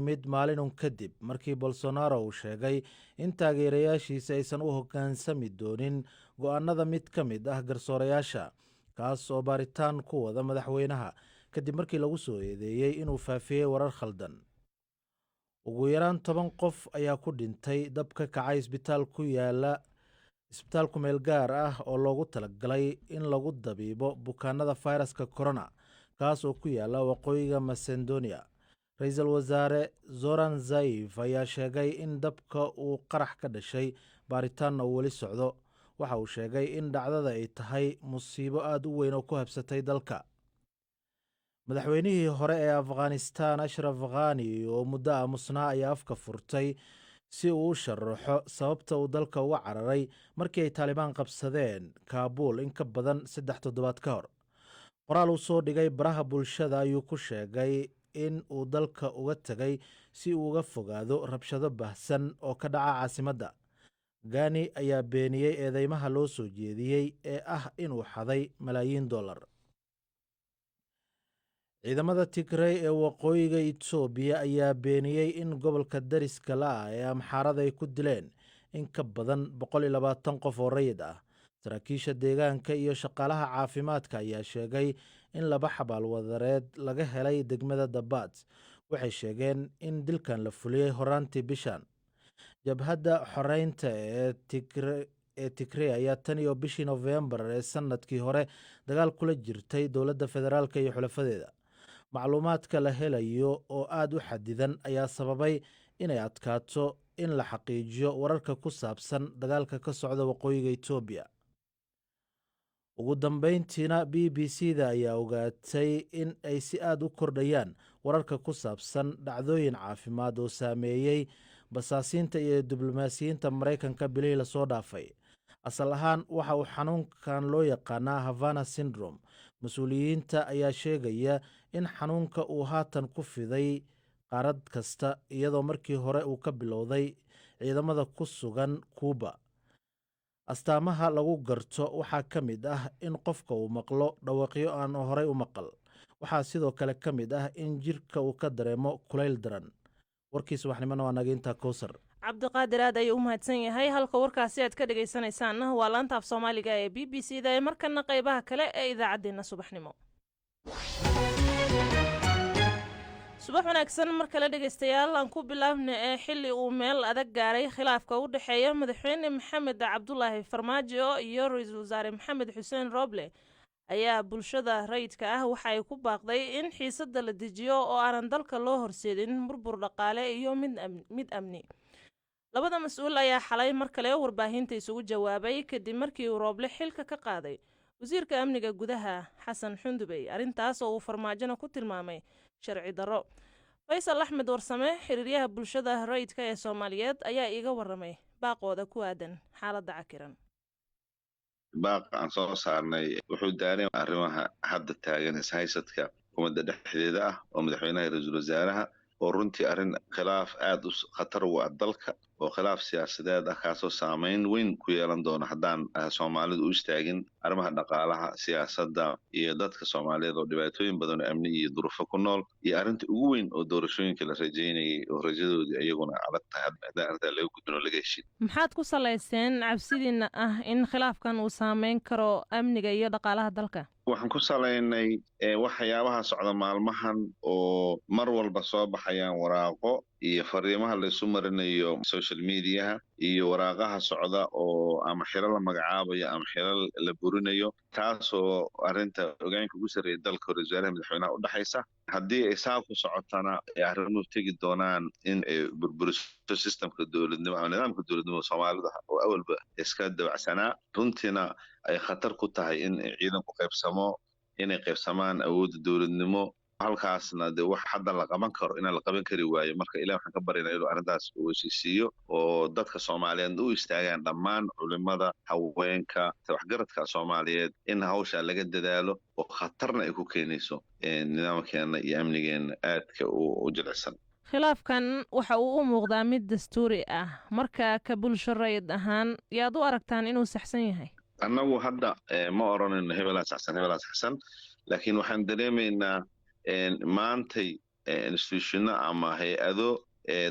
yimid maalin kadib markii Bolsonaro uu sheegay in taageerayaashiisa aysan u hoggaansami doonin go'aanada mid ka mid ah garsoorayaasha kaas oo baaritaan ku wada madaxweynaha kadib markii lagu soo eedeeyey inuu faafiyey warar khaldan. ugu yaraan 10 qof ayaa ku dhintay dab ka kacay isbitaal ku meel gaar ah oo loogu talagalay in lagu dabiibo bukaanada fayraska corona kaas oo ku yaala waqooyiga Macedonia. Ra'iisul Wasaare Zoran Zaev ayaa sheegay in dabka uu qarax ka dhashay baaritaanna uu weli socdo. Waxa uu sheegay in dhacdada ay tahay musiibo aad u weyn oo ku habsatay dalka. madaxweynihii hore ee Afghanistan Ashraf Ghani oo muddo aamusnaa ayaa afka furtay si uu u sharaxo sababta uu dalka uga cararay markii ay Taliban qabsadeen Kaabul in ka badan 3 toddobaad ka hor. qoraal uu soo dhigay baraha bulshada ayuu ku sheegay in uu dalka uga tagay si uu uga fogaado rabshado baahsan oo ka dhaca caasimadda. Ghani ayaa beeniyey eedeymaha loo soo jeediyey ee ah inuu xaday malaayiin dollar. ciidamada Tigray ee waqooyiga Itoobiya ayaa beeniyey in gobolka dariska la ah ee Amxaarada ay ku dileen in ka badan 120 qof oo rayid ah. saraakiisha deegaanka iyo shaqaalaha caafimaadka ayaa sheegay in 2 xabaal wadareed laga helay degmada Dabat. waxay sheegeen in dilkan la fuliyey horaantii bishan. jabhadda xoreynta ee Tigray ayaa tan iyo bishii November ee sanadkii hore dagaal kula jirtay dowladda federaalka iyo xulafadeeda. macluumaadka la helayo oo aad u xadidan ayaa sababay inay adkaato in la xaqiijiyo wararka ku saabsan dagaalka ka socda waqooyiga Itoobiya. ugu dambeyntiina BBC-da ayaa ogaatay in ay si aad u kordhayaan wararka ku saabsan dhacdooyin caafimaad oo saameeyey basaasiinta iyo diblomaasiyiinta Maraykanka bilihii la soo dhaafay. asal ahaan waxa uu xanuunkan loo yaqaanaa Havana syndrome. mas-uuliyiinta ayaa sheegaya in xanuunka uu haatan ku fiday qaarad kasta iyadoo markii hore uu ka bilowday ciidamada ku sugan Kuuba. astaamaha lagu garto waxaa ka mid ah in qofka uu maqlo dhawaaqyo aan horey u maqal. waxaa sidoo kale ka mid ah in jirka uu ka dareemo kulayl daran. warkiisa waxnimana waa naga intaa Kowsar. cabdiqaadir aad ayuu u mahadsan yahay. halka warkaasi aad ka dhegaysanaysaanna waa laanta af Soomaaliga ee BBC-da ee markana qaybaha kale ee idaacaddeenna subaxnimo. subax wanaagsan mar kale dhegaystayaal, aan ku bilaabna ee xilli uu meel adag gaaray khilaafka u dhexeeya madaxweyne Maxamed Cabdulaahi Farmaajo iyo ra'iisul wasaare Maxamed Xuseen Roble ayaa bulshada rayidka ah waxa ay ku baaqday in xiisadda la dejiyo oo aanan dalka loo horseedin burbur dhaqaale iyo mid amni. labada mas-uul ayaa xalay mar kale warbaahinta isugu jawaabay kadib markii uu Roble xilka ka qaaday wasiirka amniga gudaha Xasan Xundubey, arrintaas oo uu Farmaajona ku tilmaamay sharci darro. Faysal Axmed Warsame, xiriiryaha bulshada rayidka ee Soomaaliyeed, ayaa iiga warramay baaqooda ku aadan xaaladda cakiran. baaqa aan soo saarnay wuxuu daaray arrimaha hadda taagan ishaysadka xukuumadda dhexdeeda ah oo madaxweynaha iyo ra'iisul wasaaraha oo runtii arrin khilaaf aad u khatar u ah dalka oo khilaaf siyaasadeed ah kaasoo saameyn weyn ku yeelan doona haddaan Soomaalidu u istaagin arrimaha dhaqaalaha, siyaasadda iyo dadka Soomaaliyeed oo dhibaatooyin badan oo amni iyo duruufo ku nool, iyo arrinta ugu weyn oo doorashooyinka la rajaynayay oo rajadoodii iyaguna adag tahay haddaan arrintaa laga gudbin oo laga heshin. maxaad ku salayseen cabsidiina ah in khilaafkan uu saameyn karo amniga iyo dhaqaalaha dalka? waxaan ku salaynay waxyaabaha socda maalmahan oo mar walba soo baxayaan waraaqo iyo fariimaha la isu marinayo social mediaha iyo waraaqaha socda oo ama xilal la magacaabayo ama xilal la burinayo, taasoo arrinta ogaanka ugu sarreeya dalka hore wasaaraha madaxweynaha u dhaxaysa. haddii ay saa ku socotana ay arrimuhu tegi doonaan in ay burburiso systemka dowladnimo ama nidaamka dowladnimo Soomaalida oo awalba iska dabacsanaa, runtiina ay khatar ku tahay in ciidanku inay qaybsamaan awoodda dowladnimo. halkaasna de wax hadda la qaban karo inaan la qaban kari waayo. marka ilaahay waxaan ka baryaynaa inuu arrintaas uu heshiisiiyo oo dadka Soomaaliyeed u istaagaan, dhammaan culimada, haweenka, waxgaradka Soomaaliyeed, in hawsha laga dadaalo oo khatarna ay ku keenayso nidaamkeena iyo amnigeena aadka u jilicsan. khilaafkan waxa uu u muuqdaa mid dastuuri ah. marka ka bulsho rayid ahaan yaad u aragtaan inuu saxsan yahay? annagu hadda ma oranayno hebelaa saxsan, laakiin waxaan dareemaynaa maantay institutionno ama hay-ado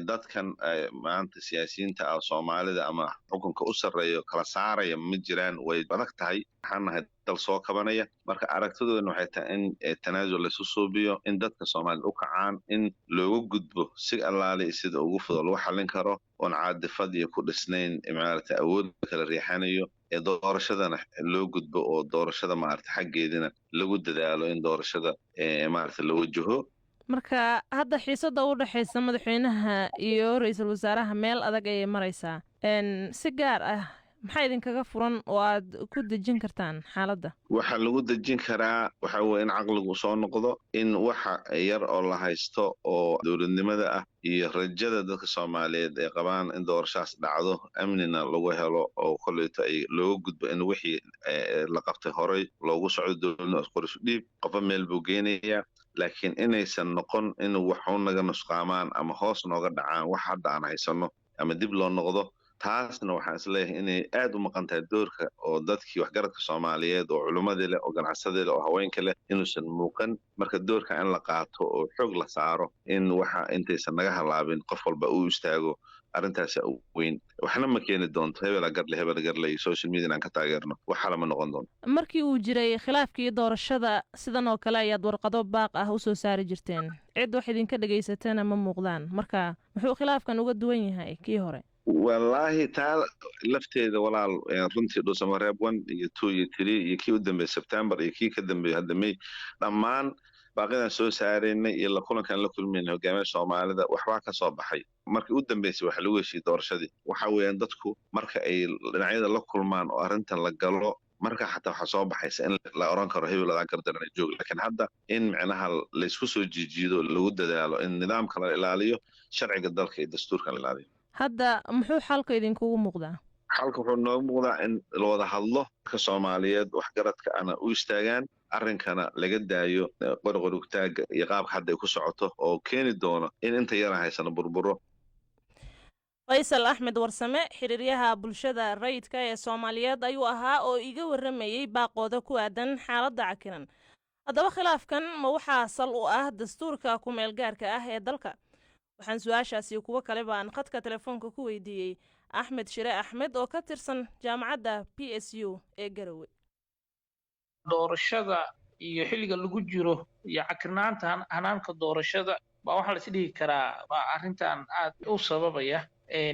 dadkan maanta siyaasiyiinta ah Soomaalida ama xukunka u sarreeyo kala saaraya ma jiraan, way adag tahay. waxaan nahay dal soo kabanaya, marka aragtidoodana waxay tahay in tanaasul laysu suubiyo, in dadka Soomaalida u kacaan, in looga gudbo si allaale sida ugu fudud lagu xallin karo oon caadifad iyo ku dhisnayn maaragtay awood kala riixanayo, doorashadana loo gudbo oo doorashada maaragtay xaggeedina lagu dadaalo in doorashada maaragtay la wajaho. marka hadda xiisada u dhaxaysa madaxweynaha iyo ra-iisul wasaaraha meel adag ayay maraysaa. si gaar ah maxaa idinkaga furan oo aad ku dejin kartaan xaaladda? waxaa lagu dejin karaa waxa weye in caqligu soo noqdo, in waxa yar oo la haysto oo dowladnimada ah iyo rajada dadka Soomaaliyeed ay qabaan in doorashaas dhacdo amnina lagu helo oo kolleyta ay looga gudbo in wixii la qabtay horey loogu socdo dowladnimo qorshe dhiib qofa meel buu geenayaa, laakiin inaysan noqon in waxu naga nusqaamaan ama hoos nooga dhacaan wax hadda aan haysano ama dib loo noqdo. taasna waxaan isleeyahay inay aad u maqan tahay doorka oo dadkii waxgaradka Soomaaliyeed oo culimadii leh oo ganacsadii leh oo haweenka leh inuusan muuqan. marka doorka in la qaato oo xoog la saaro in waxa intaysan naga halaabin qof walba uu istaago arrintaas weyn waxna ma keeni doonto hebel garle social media aan ka taageerno waxa lama noqon doonto. markii uu jiray khilaafkii doorashada sidan oo kale ayaad warqado baaq ah u soo saari jirteen, cid wax idinka dhagaysateena ma muuqdaan, marka muxuu khilaafkan uga duwan yahay kii hore? wallaahi taa lafteeda walaal runtii Dhuusamareeb 1 iyo 2 iyo 3 iyo kii u dambeeyay September iyo kii ka dambeeyay hadda May dhammaan baaqidan soo saaraynay iyo la kulankan la kulmaynay hogaamiyaha Soomaalida waxba ka soo baxay. markii u dambeysay waxa lagu heshiiyay doorashadii waxa weeyaan dadku marka ay dhinacyada la kulmaan oo arrintan la galo marka xataa waxa soo baxaysa in la oran karo hebeladan gardaran joog, laakiin hadda in macnaha la isku soo jiijiido lagu dadaalo in nidaamka la ilaaliyo, sharciga dalka iyo dastuurka la ilaaliyo. hadda muxuu xalka idinkugu muuqdaa? xalka wuxuu noogu muuqdaa in la wada hadlo ka Soomaaliyeed waxgaradka ana u istaagaan arrinkana laga daayo qorqorugtaaga iyo qaabka hadda ay ku socoto oo keeni doono in inta yar haysano burburo. Faysal Axmed Warsame, xiriiryaha bulshada rayidka ee Soomaaliyeed ayuu ahaa oo iga waramayay baaqooda ku aadan xaaladda cakiran. haddaba khilaafkan ma waxaa sal u ah dastuurka ku meel gaarka ah ee dalka? waxaan su-aashaasi kuwo kale baan khadka telefoonka ku weydiiyey Axmed Shire Axmed oo ka tirsan jaamacadda PSU ee Garowe. doorashada iyo xilliga lagu jiro iyo cakirnaanta hanaanka doorashada baa waxaa la is dhihi karaa waa arrintan aad u sababaya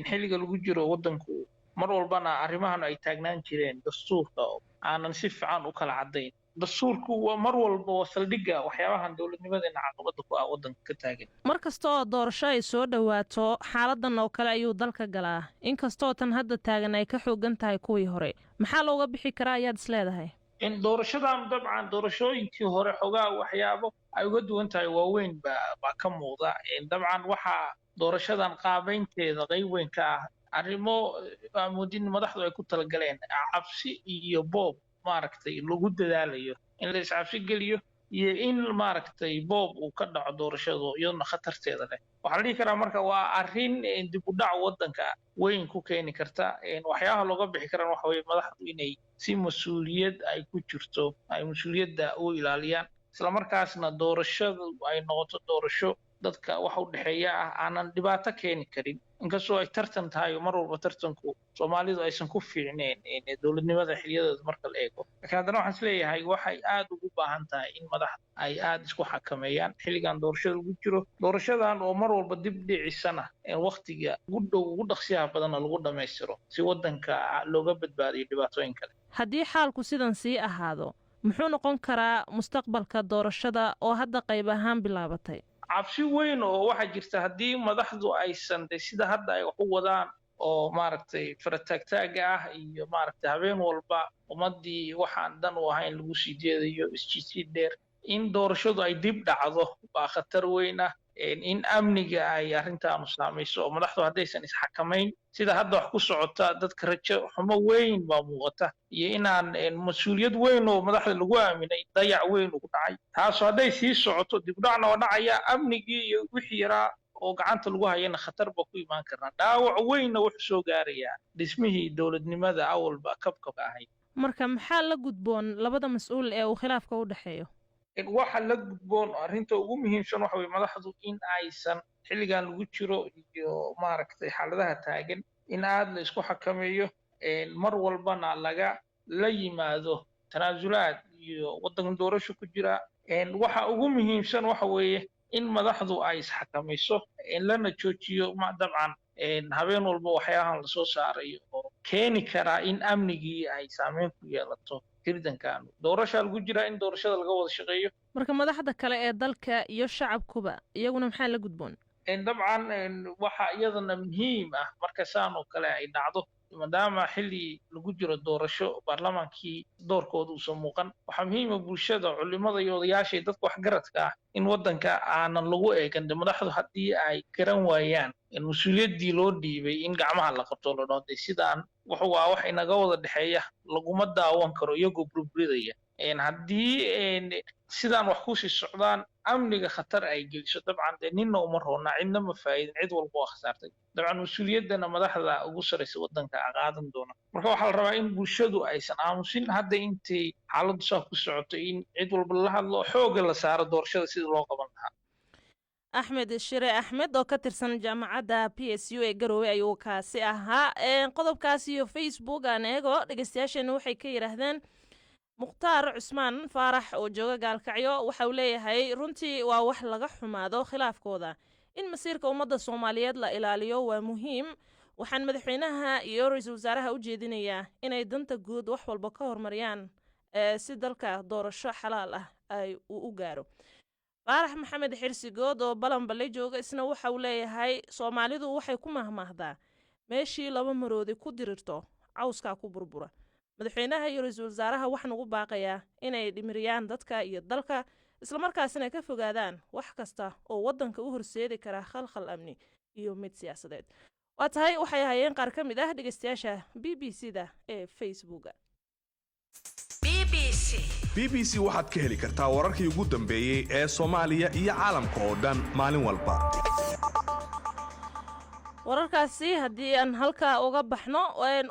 xilliga lagu jiro waddanku mar walbana arrimahan ay taagnaan jireen dastuurka aanan si fiican u kala cadayn. dastuurku waa mar walba waa saldhigga waxyaabahan dowladnimadeena caqabada ku ah waddanka ka taagan. mar kastoo doorasho ay soo dhowaato xaaladan oo kale ayuu dalka galaa, inkastoo tan hadda taagan ay ka xoogan tahay kuwii hore. maxaa looga bixi karaa ayaad is leedahay? in doorashadan dabcan doorashooyinkii hore xogaa waxyaabo ay uga duwan tahay waaweyn baa ka muuqda. dabcan waxaa doorashadan qaabaynteeda qayb weyn ka ah arrimo amoodin madaxdu ay ku talagaleen cabsi iyo boob maaragtay lagu dadaalayo in la iscabsi geliyo iyo in maaragtay boob uu ka dhaco doorashadu iyaduna khatarteeda leh. waxaa la dhihi karaa marka waa arrin dib u dhac waddanka weyn ku keeni karta. waxyaabaha looga bixi karaan waxa weye madaxdu inay si mas-uuliyad ay ku jirto ay mas-uuliyadda u ilaaliyaan, isla markaasna doorashadu ay noqoto doorasho dadka waxa u dhexeeya ah aanan dhibaato keeni karin, inkastoo ay tartan tahay mar walba tartanku Soomaalidu aysan ku fiicneen dowladnimada xilliyadeeda marka la eego. laakiin haddana waxaan isleeyahay waxay aad ugu baahan tahay in madaxda ay aad isku xakameeyaan xilligan doorashada lagu jiro, doorashadan oo mar walba dib dhicisana waqtiga ugu dhow ugu dhaqsiyaha badanna lagu dhammaystiro si waddanka looga badbaadiyo dhibaatooyin kale. haddii xaalku sidan sii ahaado muxuu noqon karaa mustaqbalka doorashada oo hadda qayb ahaan bilaabatay? cabsi weyn oo waxaa jirta haddii madaxdu aysan sida hadda ay wax u wadaan oo maaragtay farataagtaaga ah iyo maaragtay habeen walba ummadii waxaan dan u ahayn lagu sii jeedayo isjiid dheer in doorashadu ay dib dhacdo baa khatar weyn ah. in amniga ay arrintaanu saamayso oo madaxdu haddaysan isxakamayn sida hadda wax ku socota dadka rajo xumo weyn baa muuqata iyo inaan mas-uuliyad weyn oo madaxda lagu aaminay dayac weyn ugu dhacay. taasoo hadday sii socoto dibdhacna waa dhacaya, amnigii iyo wixii yaraa oo gacanta lagu hayana khatar ba ku imaan karnaa. dhaawac weynna wuxuu soo gaarayaa dhismihii dowladnimada awalba kabkabka ahayd. marka maxaa la gudboon labada mas-uul ee uu khilaafka u dhexeeyo? waxa la gudboon arrinta ugu muhiimsan waxa weeye madaxdu in aysan xilligan lagu jiro iyo maaragtay xaaladaha taagan in aad la isku xakameeyo mar walbana la yimaado tanaasulaad iyo waddan doorasho ku jira waxa ugu muhiimsan waxa weeye in madaxdu ay isxakamayso lana joojiyo dabcan habeen walba waxyaabahan lasoo saarayo oo keeni karaa in amnigii ay saameyn ku yeelato hirdankan doorasha lagu jira in doorashada laga wada shaqeeyo marka madaxda kale ee dalka iyo shacabkuba iyaguna maxaa la gudboon dabcan waxa iyadana muhiim ah marka saan oo kale ay dhacdo maadaama xilli lagu jiro doorasho baarlamaankii doorkooda uusan muuqan waxaa muhiima bulshada culimada iyo odayaasha dadka waxgaradka ah in waddanka aanan lagu eegan madaxdu haddii ay garan waayaan mas-uuliyaddii loo dhiibay in gacmaha la qabto la dhooday sidaan waa wax inaga wada dhexeeya laguma daawan karo iyagoo burburidaya haddii sidaan wax kusii socdaan amniga khatar ay geliso dabcan dee ninna uma roona cidna ma faa'idin cid walba waa khasaartay dabcan mas-uuliyaddana madaxda ugu saraysa waddanka qaadan doona marka waxaa la rabaa in bulshadu aysan aamusin hadda intay xaaladdu saa ku socoto in cid walba la hadlo xooga la saaro doorashada sida loo qaban lahaa axmed shire axmed oo ka tirsan jaamacadda p s u ee garowe ayuu kaasi ahaa qodobkaas iyo facebook aan eego dhegeystayaasheena waxay ka yidhaahdeen mukhtaar cusmaan faarax oo jooga gaalkacyo waxa uu leeyahay runtii waa wax laga xumaado khilaafkooda in masiirka ummadda soomaaliyeed la ilaaliyo waa muhiim waxaan madaxweynaha iyo ra-iisul wasaaraha u jeedinayaa inay danta guud wax walba ka hormariyaan si dalka doorasho xalaal ah ay uu u gaaro faarax maxamed xirsi good oo balanballe jooga isna waxa uu leeyahay soomaalidu waxay ku mahmaahdaa meeshii laba maroodi ku dirirto cawskaa ku burbura madaxweynaha iyo ra-iisul wasaaraha waxaan ugu baaqayaa inay dhimiriyaan dadka iyo dalka islamarkaasina ka fogaadaan wax kasta oo waddanka u horseedi kara khalkhal amni iyo mid siyaasadeed waa tahay waxay hayeen qaar ka mid ah dhegeystayaasha b b c da ee facebooka b b c waxaad ka heli kartaa wararkii ugu dambeeyey ee soomaaliya iyo caalamka oo dhan maalin walba wararkaasi haddii aan halkaa uga baxno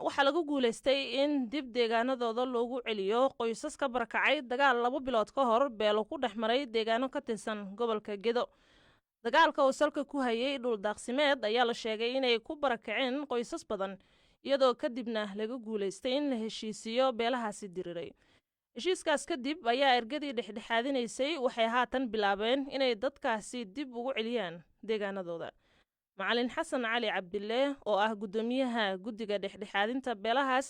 waxaa lagu guulaystay in dib deegaanadooda loogu celiyo qoysas ka barakacay dagaal 2 bilood ka hor beelo ku dhex maray deegaano ka tirsan gobolka gedo dagaalka oo salka ku hayay dhul daaqsimeed ayaa la sheegay inay ku barakaceen qoysas badan iyadoo kadibna laga guulaystay in la heshiisiyo beelahaasi diriray heshiiskaas kadib ayaa ergadii dhexdhexaadinaysay waxay haatan bilaabeen inay dadkaasi dib ugu celiyaan deegaanadooda macalin xasan cali cabdille oo ah guddoomiyaha guddiga dhexdhexaadinta beelahaas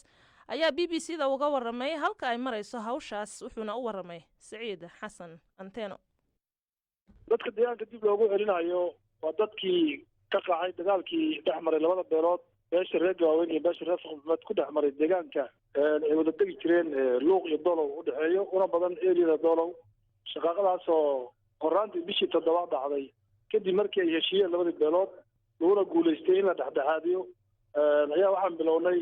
ayaa b b c da uga warramay halka ay marayso hawshaas wuxuuna u warramay Siciid Xasan Anteeno dadka deegaanka dib loogu celinayo waa dadkii ka qaacay dagaalkii dhex maray labada beelood beesha reer Gawaweyn iyo beesha reer Fuqmad ku dhex maray deegaanka ay wada degi jireen luuq iyo dolow u dhaxeeyo una badan eeliyada dolow shaqaaqadaas oo qoraantii bishii 7 dhacday kadib markii ay heshiiyeen labada beelood laguna guulaystay in la dhexdhexaadiyo ayaa waxaan bilownay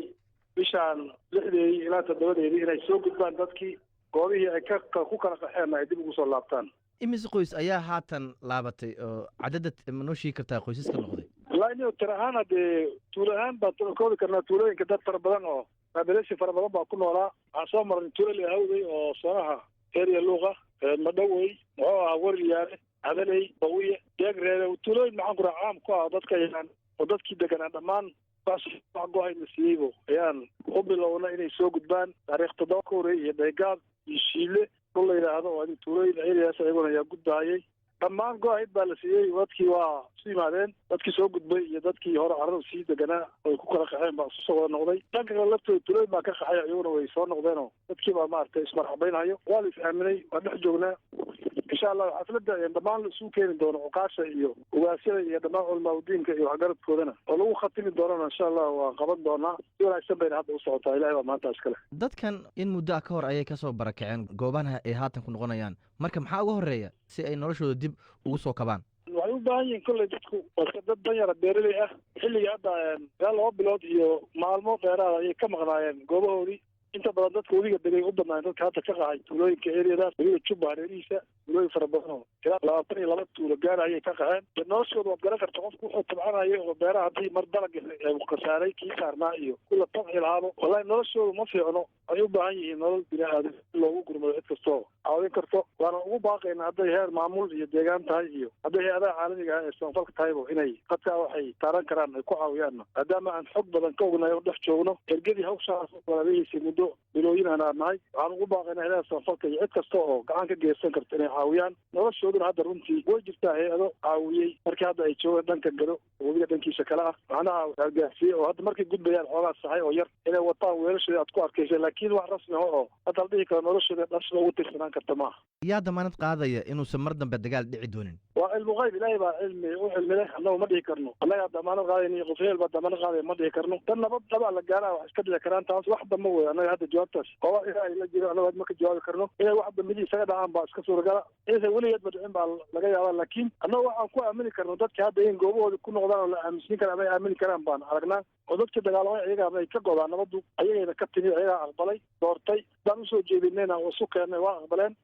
bishaan 6 ilaa 7 inay soo gudbaan dadkii goobihii ay ku kala qaxeen ay dib ugu soo laabtaan imis qoys ayaa haatan laabatay oo cadadda ma noo sheegi kartaa qoysaska noqday wallaahi inuu tir ahaan haddee tuulo ahaan baan koobi karnaa tuulooyinka dad fara badan oo qabiilasha fara badan baa ku noolaa waxaan soo marnay tuulo lahawday oo soonaha eeriya luuqa madhowey muxuu ahaa warliyaale hadaley bawiye deegreebe tuulooyin maxaan kuraa caam ku ah dadka yaan oo dadkii deganaa dhammaan wax go-ayn la siiyeybo ayaan u bilowna inay soo gudbaan taariikh 7 ka horey iyo dheegaad iyo shiile dhul la yidhaahdo oo tuulooyin eeriyaas ayaguna ayaa gudbaayay dhammaan go-ayd baa la siiyey dadkii waa isu yimaadeen dadkii soo gudbay iyo dadkii hore carrada sii deganaa oy ku kala qaxeen baa isu soo wada noqday dhanka kale laftooda tuulooyin baa ka qaxay iyaguna way soo noqdeenoo dadkii baa maaragtay ismarxabaynhayo waa la is-aaminay waa dhex joognaa insha allah xafladda dhammaan la isugu keeni doono cuqaasha iyo ugaasyada iyo dhammaan culamaaudiinka iyo waxgaradkoodana oo lagu khatimi doonana insha allah waan qaban doonaa si wanaagsan bayna hadda u socotaa ilahay baa maanta iskale dadkan in muddo ka hor ayay kasoo barakaceen goobaha ay haatan ku noqonayaan marka maxaa uga horeeya si ay noloshooda dib ugu soo kabaan waxay u baahan yihiin kolley dadku waa dad danyara beeraley ah xilligii hadda ilaa 2 bilood iyo maalmo dheeraada ayay ka maqnaayeen goobahoodii inta badan dadka weliga degay u badnaan dadka hadda ka qaxay tuulooyinka eriyadaas weliba jubba hareerihiisa tuulooyin fara badan oo ilaa 22 tuulo gaar ayay ka qaxeen noloshooda waad garan karta qofku wuxuu tabcanaya oo beeraha haddii mar dalag khasaaray kii saarnaa iyo kula tabci lahaaba wallahi noloshooda ma fiicno ay u baahan yihiin nolol bini'aadan loogu gurmado cid kastoo caawin karto waana ugu baaqayna hadday heer maamul iyo deegaan tahay iyo hadday hay-adaha caalamiga ah ee samafalka tahayba inay dadkaa waxay taaran karaan ay ku caawiyaanna maadaama aan xog badan ka ognahay oo dhex joogno ergadii hawshaas walaalahiisii muddo bilooyin aan nahay waxaan ugu baaqayna hay-adaha samafalka iyo cid kasta oo gacan ka geysan karta inay caawiyaan noloshooduna hadda runtii way jirtaa hay-ado caawiyey markii hadda ay joogeen dhanka gado webiga dhankiisa kale ah macnaha gaarsiiyey oo hadda markay gudbayaan xoogaa saxay oo yar inay wataan weelashooda aad ku arkaysa laakiin wax rasmi ah oo hadda la dhihi karo noloshooda dhasba ugu tirsanaan karta maaha yaa damaanad qaadaya inuusan mar dambe dagaal dhici doonin waa cilmu qayb ilaahay baa cilmi leh annagu ma dhihi karno annagaa damaanad qaadayna qof heel baa damaanad qaadaya ma dhihi karno tan nabad dabaa la gaaraa wax iska dhici karaan taas wax damba wey annaga hadda jawaabtaas qoba ilaahay la jiro annaga ma ka jawaabi karno inay wax dambidii isaga dhacaan baa iska suuragala inaysan weligeedba dhicin baa laga yaabaa laakiin annaga waxaan ku aamini karno dadka hadda in goobahooda ku noqdaan oo la aaminsiin kara ama ay aamini karaan baan aragnaa oo dadkii dagaalamay ayagaa ay ka godaan nabaddu ayagayna ka timi ayagaa aqbalay doortay daan usoo jeedinayna isu keennay waa aqbaleen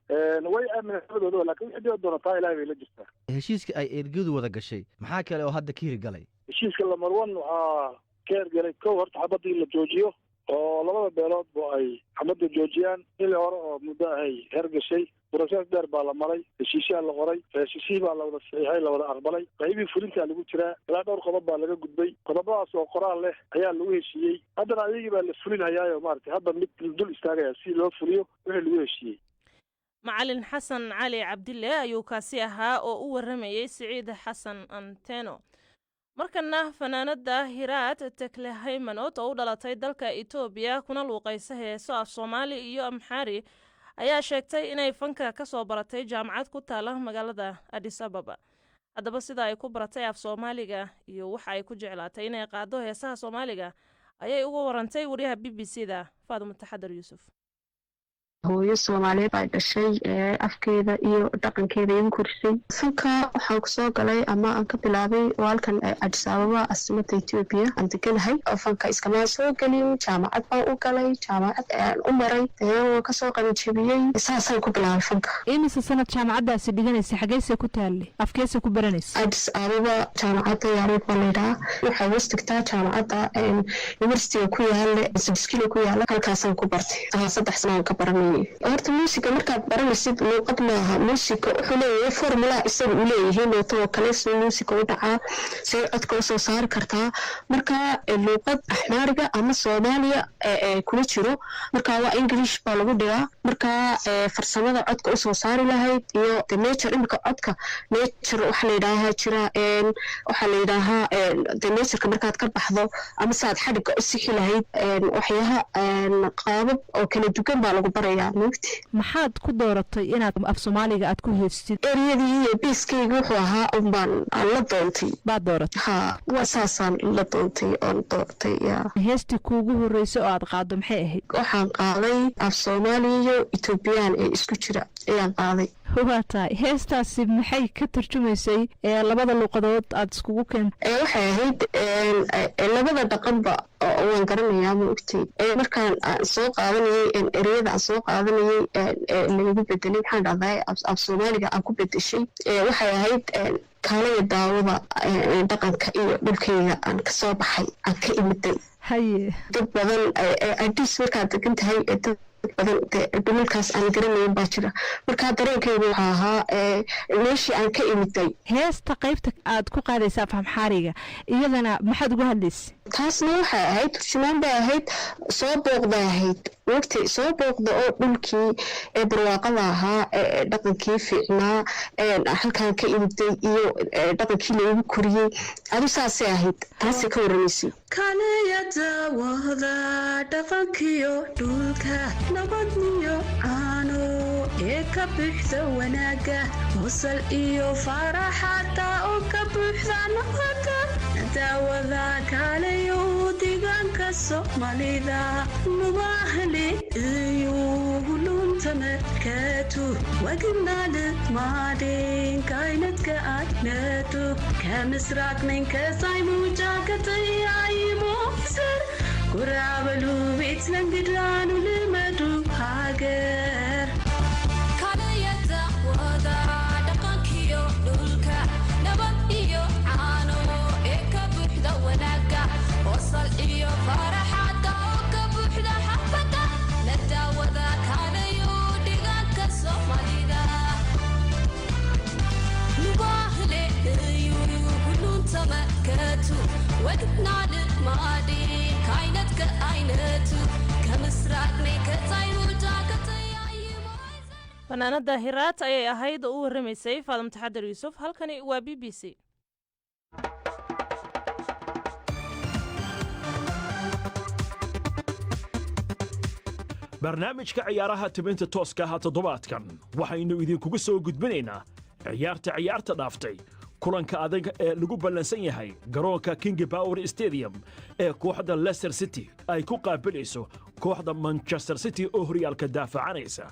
way aamineen nabadooda laakiin wixii dhici doona taa ilaahay bay la jirtaa heshiiska ay ergadu wada gashay maxaa kale oo hadda ka hirgalay heshiiska lamar one waxaa ka hirgalay kow horta xabadda in la joojiyo oo labada beeloodba ay xabadda joojiyaan xilli hore oo muddo ay hergashay brosees dheer baa la maray heshiisyaa la qoray heshiisihii baa la wada saxiixay la wada aqbalay qaybihii fulintaa lagu jiraa ilaa dhowr qodob baa laga gudbay qodobadaas oo qoraal leh ayaa lagu heshiiyey haddana ayagii baa la fulinhayaayo maaragtay hadda mid dul istaagaya si loo fuliyo wixii lagu heshiiyey macalin xasan cali cabdille ayuu kaasi ahaa oo u waramayey siciid xasan anteno markana fanaanada hiraad tekle haymanot oo u dhalatay dalka Itoobiya kuna luuqaysa heeso af Soomaali iyo Amxaari ayaa sheegtay inay fanka ka soo baratay jaamacad ku taala magaalada Addis Ababa haddaba sida ay ku baratay af Soomaaliga iyo waxa ay ku jeclaatay inay qaado heesaha Soomaaliga ayay ugu warantay wariyaha BBC-da Faadimo Taxadar Yuusuf hooyo Soomaaliyeed ay dhashay afkeeda iyo dhaqankeeda igu korsay fanka waxaan ku soo galay ama aan ka bilaabay walkan Addis Ababa asmada Itoobiya aan deganahay fanka iskama soo galin jaamacad baan u galay jaamacad aan u maray oo ka soo qalin jabiyay saasaan ku bilaabay fanka imise sanad jaamacadaasi dhiganaysa xageysay ku taallay afkeesa ku baranaysa Addis Ababa jaamacadda yaareed balida waxay wastigtaa jaamacadda university ku yaala Sibskilo ku yaala halkaasaan ku bartay 3 sano ka baranay horta musiga markaad baranaysid luuqad maaha musiga wuxuu leeyahay formula isaga uu leeyahay nootoo kale soo musiga u dhacaa si codka u soo saari kartaa marka luuqad Axmaariga ama Soomaaliya kula jiro marka waa English baa lagu dhigaa marka farsamada codka u soo saari lahayd iyo the nature imka codka nature waxa la yiraahdaa jira waxa la yiraahdaa the nature markaad ka baxdo ama saad xadhiga u sixi lahayd waxyaha qaabab oo kala duwan baa lagu barayaa maxaad ku dooratay inaad af Soomaaliga aad ku heestid eriyadii iyo biiskayga wuxuu ahaa umbaan la doontay baad dooratay ha waasaasan la doontay oo doortay heestii kuugu horreysay oo aad qaado maxay ahayd waxaan qaaday af Soomaaliya iyo Ethiopian ee isku jira ayaan qaaday hubataa heestaasi maxay ka tarjumaysay labada luqadood aad iskugu keentay waxay ahayd labada dhaqanba oo waan garanayaa ma ogtay markaan soo qaadanayay ereyada aan soo qaadanayay lagu bedelay waxaan dhahday af Soomaaliga aan ku bedeshay waxay ahayd kaalaya daawada dhaqanka iyo dhulkayga aan ka soo baxay aan ka imiday haye dad badan Addis markaad degan tahay dad badan dhulkaas aan garanayn baa jira marka dareenkaygu waxa ahaa meeshii aan ka imiday heesta qaybta aad ku qaadaysaa Amxaariga iyadana maxaad uga hadlaysay taasna waxay ahayd turjumaan bay ahayd soo booqday ahayd waqti soo booqda oo dhulkii barwaaqada ahaa dhaqankii fiicnaa halkaan ka imiday iyo dhaqankii lagu koriyay adisaasay ahayd taasi ka waramaysay kanayada wada dhaqankiyo dhulka nabadniyo caano ee ka buuxda wanaaga musal iyo faraxada oo ka buuxda nabada daawada kaleyo deegaanka Soomaalida mubahli iyo luntana kaatu wagnada maadin kaynadka adnatu ka misraaq ninka saymu jaakatay ay moosar ጉራበሉ ቤት ለእንግዳኑ ልመዱ ሀገር ካለየተ ወዳ ደቀንኪዮ ዱልከ ነባንዮ ዓኖ ኤከብሕደ ወናጋ ወሰል iyo faraxada kabbuuxda xafada la daawada kaalayo dhigaanka Soomaalida lubahle yulunta makatu wadnal maadi kainadka aynatu kamsraaqnay ka tayruja ka tayaayimo fanaanada hiraat ayay ahayd oo u waramaysay Faadum Taxadar Yuusuf halkani waa BBC barnaamijka ciyaaraha tibinta tooska ah toddobaadkan waxaynu idinkugu soo gudbinaynaa ciyaarta dhaaftay kulanka adag ee lagu ballansan yahay garoonka King Power Stadium ee kooxda Leicester City ay ku qaabilayso kooxda Manchester City oo horyaalka daafacanaysa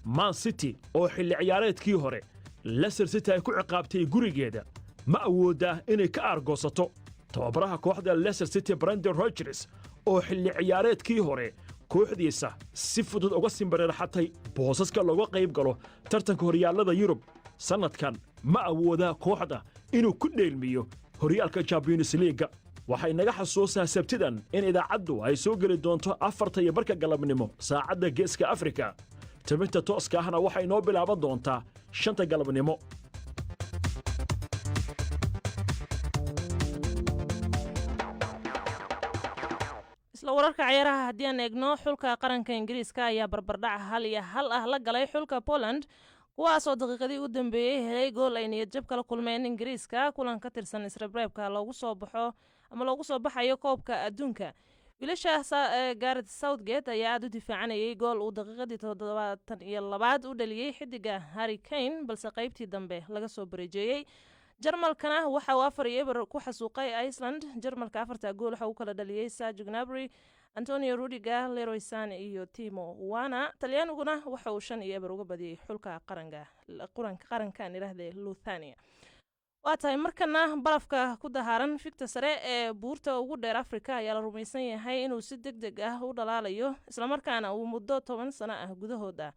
Man City oo xilli ciyaareedkii hore Leicester City ay ku ciqaabtay gurigeeda ma awoodaa inay ka argoosato tababaraha kooxda Leicester City Brendan Rodgers oo xilli ciyaareedkii hore kooxdiisa si fudud uga simbareerxatay boosaska looga qayb galo tartanka horyaalada Yurub sanadkan ma awoodaa kooxda inuu ku dheelmiyo horyaalka Champions League waxay naga xasuusaa sabtidan in idaacaddu ay soo geli doonto 4:00 galabnimo saacadda Geeska Afrika tabinta tooska ahna waxay noo bilaaban doontaa 5 galabnimo wararka ciyaaraha haddii aan eegno xulka qaranka Ingiriiska ayaa barbardhac 1-1 ah la galay xulka Poland kuwaasoo daqiiqadii u dambeeyay helay gool ay niyad jab kala kulmeen Ingiriiska kulan ka tirsan isreebreebka loogu soo baxayo koobka adduunka wiilasha Gareth Southgate ayaa aad u difaacanayay gool uu daqiiqadii 72 u dhaliyay xidiga Harry Kane balse qaybtii dambe laga soo bareejeeyay Jarmalkana waxa uu 4-0 ku xasuuqay Iceland Jarmalka 4 gool waxa uu kala dhaliyay Serge Gnabry Antonio Rudiger Leroy Sane iyo Timo Werner Talyaaniguna waxa uu 5-0 uga badiyay xulka qaranka niraahday Lithuania waatahay markana barafka ku dahaaran fikta sare ee buurta ugu dheer Afrika ayaa la rumaysan yahay inuu si degdeg ah u dhalaalayo isla markaana uu muddo 10 sano ah gudahooda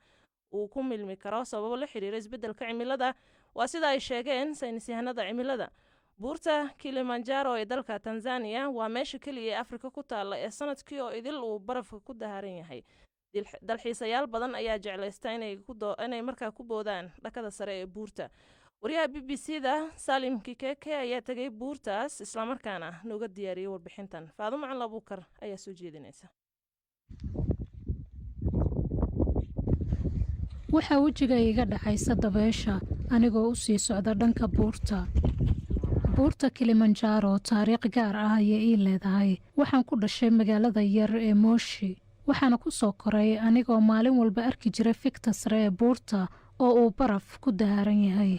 uu ku milmi karo sababo la xiriira isbeddelka cimilada waa sida ay sheegeen saynisyahanada cimilada buurta Kilimanjaro ee dalka Tanzania waa meesha kaliya ee Afrika ku taala ee sanadkii oo idil uu barafka ku dahaaran yahay dalxiisayaal badan ayaa jeclaysta inay markaa ku boodaan dhakada sare ee buurta wariyaha BBC-da Salim Kikeke ayaa tagay buurtaas isla markaana nooga diyaariyay warbixintan Faadumo Macalin Abuukar ayaa soo jeedinaysa waxaa wejiga iga dhacaysa dabeesha anigoo u sii socda dhanka buurta Kilimanjaro taariikh gaar ah ayay ii leedahay waxaan ku dhashay magaalada yar ee Moshi waxaana ku soo koray anigoo maalin walba arki jiray fikta sare ee buurta oo uu baraf ku dahaaran yahay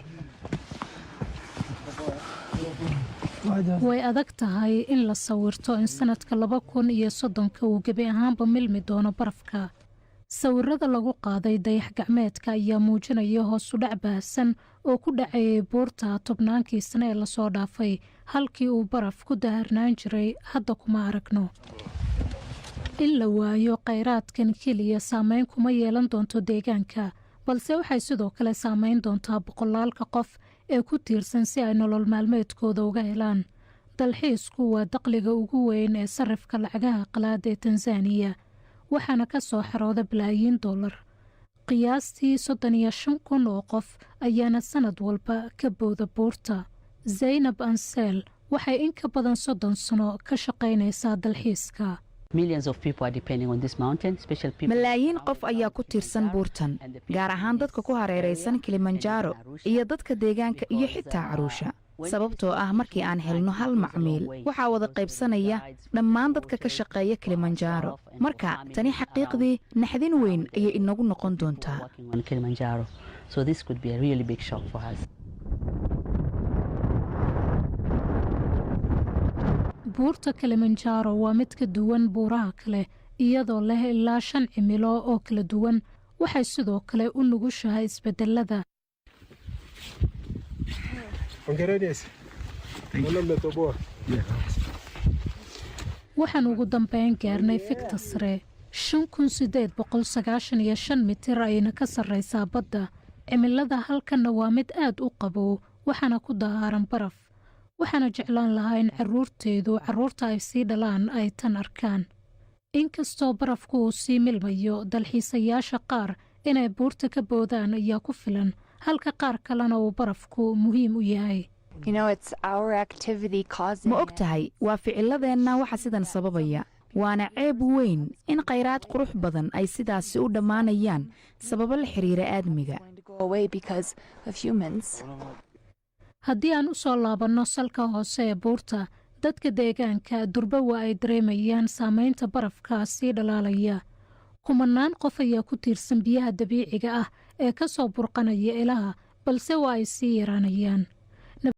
way adag tahay in la sawirto in sanadka 2030 uu gebi ahaanba milmi doono barafka sawirada lagu qaaday dayax gacmeedka ayaa muujinaya hoos u dhac baahsan oo ku dhacayay buurta tobnaankii sano ee lasoo dhaafay halkii uu baraf ku daharnaan jiray hadda kuma aragno in la waayo kheyraadkan keliya saameyn kuma yeelan doonto deegaanka balse waxay sidoo kale saameyn doontaa boqolaalka qof ee ku tiirsan si ay nolol maalmeedkooda uga helaan dalxiisku waa dakhliga ugu weyn ee sarifka lacagaha qalaad ee Tanzania waxaana ka soo xarooda bilaayiin dollar qiyaastii 35,000 oo qof ayaana sanad walba ka booda buurta Zainab Ansel waxay in ka badan 30 sano ka shaqaynaysaa dalxiiska malaayiin qof ayaa ku tiirsan buurtan gaar ahaan dadka ku hareeraysan Kilimanjaro iyo dadka deegaanka iyo xitaa caruusha sababtoo ah markii aan helno hal macmiil waxaa wada qaybsanaya dhammaan dadka ka shaqeeya Kilimanjaro marka tani xaqiiqdii naxdin weyn ayay inagu noqon doontaa buurta Kilimanjaro waa mid ka duwan buuraha kale iyadoo leh ilaa 5 cimilo oo kala duwan waxay sidoo kale u nugushahay isbedelada waxaan ugu dambeyn gaarnay fikta sare 5895 mitir ayna ka sarraysaa badda. cimilada halkanna waa mid aad u qabow waxaana ku dahaaran baraf. waxaana jeclaan lahaa in carruurta ay sii dhalaan ay tan arkaan. inkastoo barafku uu sii milmayo, dalxiisayaasha qaar inay buurta ka boodaan ayaa ku filan, halka qaar kalena uu barafku muhiim u yahay. ma og tahay waa ficiladeenna waxa sidan sababaya. waana ceeb weyn in khayraad qurux badan ay sidaasi u dhammaanayaan sababo la xiriira aadmiga. haddii aan u soo laabanno salka hoose ee buurta, dadka deegaanka durbawa ay dareemayaan saamaynta barafka sii dhalaalaya. kumanaan qof ayaa ku tiirsan biyaha dabiiciga ah ee ka soo burqanaya ilaha, balse waa ay sii yaraanayaan.